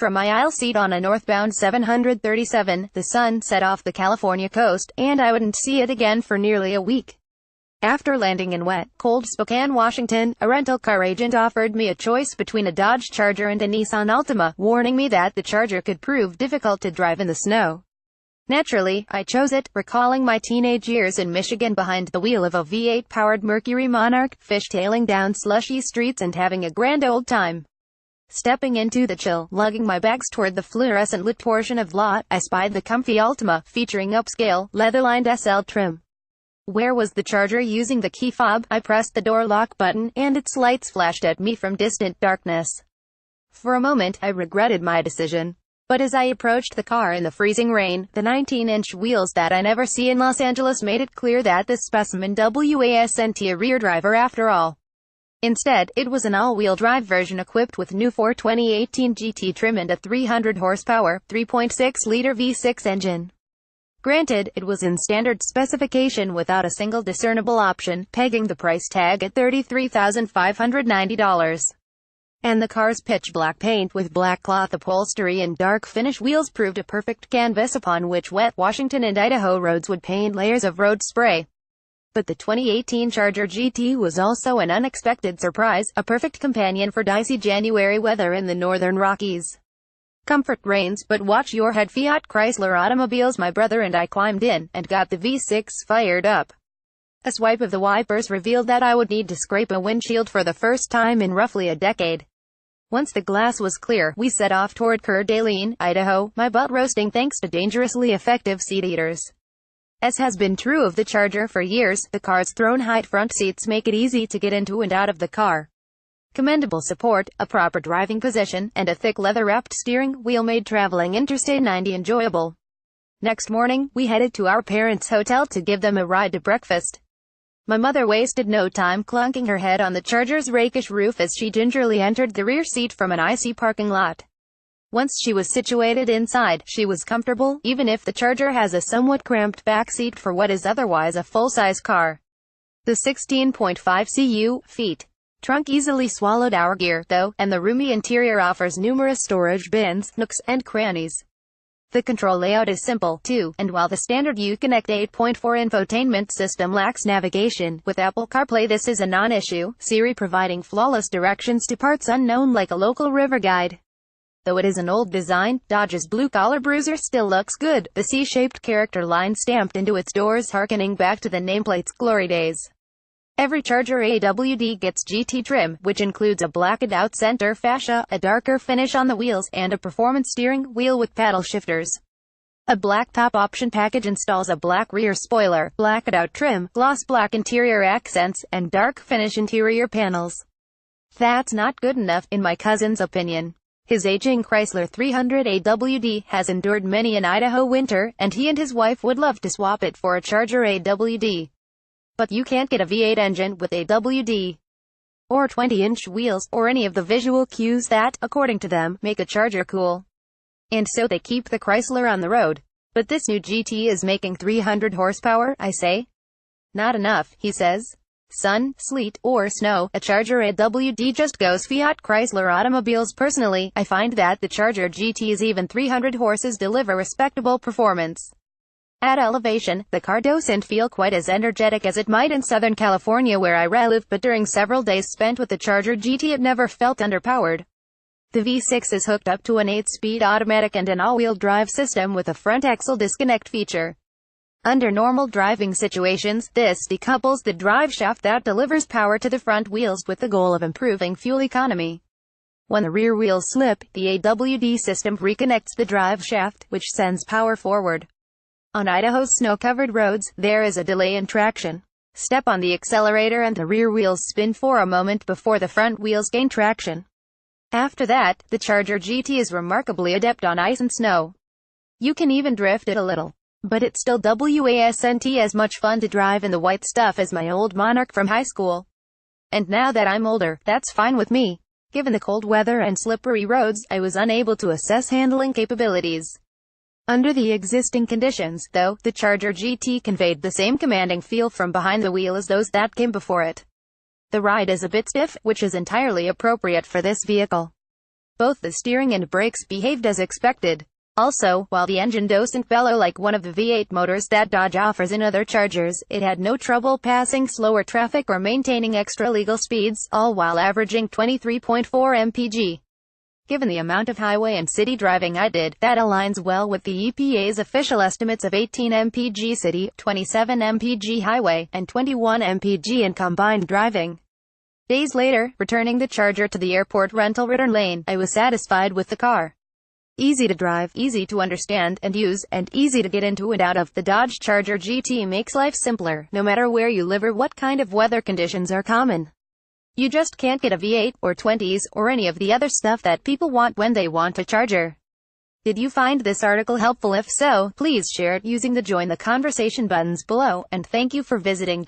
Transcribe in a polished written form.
from my aisle seat on a northbound 737, the sun set off the California coast, and I wouldn't see it again for nearly a week. After landing in wet, cold Spokane, Washington, a rental car agent offered me a choice between a Dodge Charger and a Nissan Altima, warning me that the Charger could prove difficult to drive in the snow. Naturally, I chose it, recalling my teenage years in Michigan behind the wheel of a V8-powered Mercury Monarch, fishtailing down slushy streets and having a grand old time. Stepping into the chill, lugging my bags toward the fluorescent-lit portion of the lot, I spied the comfy Altima, featuring upscale, leather-lined SL trim. Where was the Charger using the key fob? I pressed the door lock button, and its lights flashed at me from distant darkness. For a moment, I regretted my decision. But as I approached the car in the freezing rain, the 19-inch wheels that I never see in Los Angeles made it clear that this specimen wasn't a rear driver after all. Instead, it was an all-wheel drive version equipped with new 2018 GT trim and a 300-horsepower, 3.6-liter V6 engine. Granted, it was in standard specification without a single discernible option, pegging the price tag at $33,590. And the car's pitch-black paint with black cloth upholstery and dark finish wheels proved a perfect canvas upon which wet Washington and Idaho roads would paint layers of road spray. But the 2018 Charger GT was also an unexpected surprise, a perfect companion for dicey January weather in the northern Rockies. Comfort reigns, but watch your head. Fiat Chrysler Automobiles. My brother and I climbed in, and got the V6 fired up. A swipe of the wipers revealed that I would need to scrape a windshield for the first time in roughly a decade. Once the glass was clear, we set off toward Coeur d'Alene, Idaho, my butt roasting thanks to dangerously effective seat heaters. As has been true of the Charger for years, the car's throne-height front seats make it easy to get into and out of the car. Commendable support, a proper driving position, and a thick leather-wrapped steering wheel made traveling Interstate 90 enjoyable. Next morning, we headed to our parents' hotel to give them a ride to breakfast. My mother wasted no time clunking her head on the Charger's rakish roof as she gingerly entered the rear seat from an icy parking lot. Once she was situated inside, she was comfortable, even if the Charger has a somewhat cramped back seat for what is otherwise a full-size car. The 16.5 feet trunk easily swallowed our gear, though, and the roomy interior offers numerous storage bins, nooks, and crannies. The control layout is simple, too, and while the standard Uconnect 8.4 infotainment system lacks navigation, with Apple CarPlay this is a non-issue, Siri providing flawless directions to parts unknown like a local river guide. Though it is an old design, Dodge's blue-collar bruiser still looks good, the C-shaped character line stamped into its doors harkening back to the nameplate's glory days. Every Charger AWD gets GT trim, which includes a blackened-out center fascia, a darker finish on the wheels, and a performance steering wheel with paddle shifters. A black top option package installs a black rear spoiler, blackened-out trim, gloss black interior accents, and dark finish interior panels. That's not good enough, in my cousin's opinion. His aging Chrysler 300 AWD has endured many an Idaho winter, and he and his wife would love to swap it for a Charger AWD. But you can't get a V8 engine with AWD, or 20-inch wheels, or any of the visual cues that, according to them, make a Charger cool. And so they keep the Chrysler on the road. But this new GT is making 300 horsepower, I say. Not enough, he says. Sun, sleet, or snow, a Charger AWD just goes. Fiat Chrysler Automobiles. Personally, I find that the Charger GT's even 300 horses deliver respectable performance. At elevation, the car doesn't feel quite as energetic as it might in Southern California where I live, but during several days spent with the Charger GT it never felt underpowered. The V6 is hooked up to an 8-speed automatic and an all-wheel drive system with a front axle disconnect feature. Under normal driving situations, this decouples the drive shaft that delivers power to the front wheels with the goal of improving fuel economy. When the rear wheels slip, the AWD system reconnects the drive shaft, which sends power forward. On Idaho's snow-covered roads, there is a delay in traction. Step on the accelerator and the rear wheels spin for a moment before the front wheels gain traction. After that, the Charger GT is remarkably adept on ice and snow. You can even drift it a little. But it still wasn't as much fun to drive in the white stuff as my old Monarch from high school. And now that I'm older, that's fine with me. Given the cold weather and slippery roads, I was unable to assess handling capabilities. Under the existing conditions, though, the Charger GT conveyed the same commanding feel from behind the wheel as those that came before it. The ride is a bit stiff, which is entirely appropriate for this vehicle. Both the steering and brakes behaved as expected. Also, while the engine doesn't bellow like one of the V8 motors that Dodge offers in other Chargers, it had no trouble passing slower traffic or maintaining extra legal speeds, all while averaging 23.4 mpg. Given the amount of highway and city driving I did, that aligns well with the EPA's official estimates of 18 mpg city, 27 mpg highway, and 21 mpg in combined driving. Days later, returning the Charger to the airport rental return lane, I was satisfied with the car. Easy to drive, easy to understand and use, and easy to get into and out of. The Dodge Charger GT makes life simpler, no matter where you live or what kind of weather conditions are common. You just can't get a V8, or 20s, or any of the other stuff that people want when they want a Charger. Did you find this article helpful? If so, please share it using the Join the Conversation buttons below, and thank you for visiting.